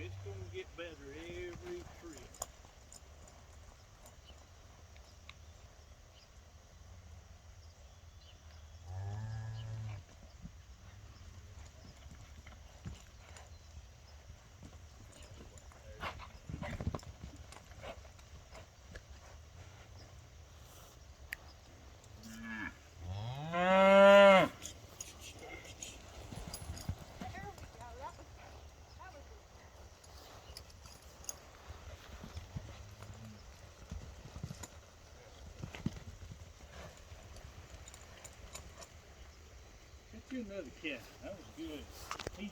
It's gonna get better every trip. Get you another cat. That was good. He's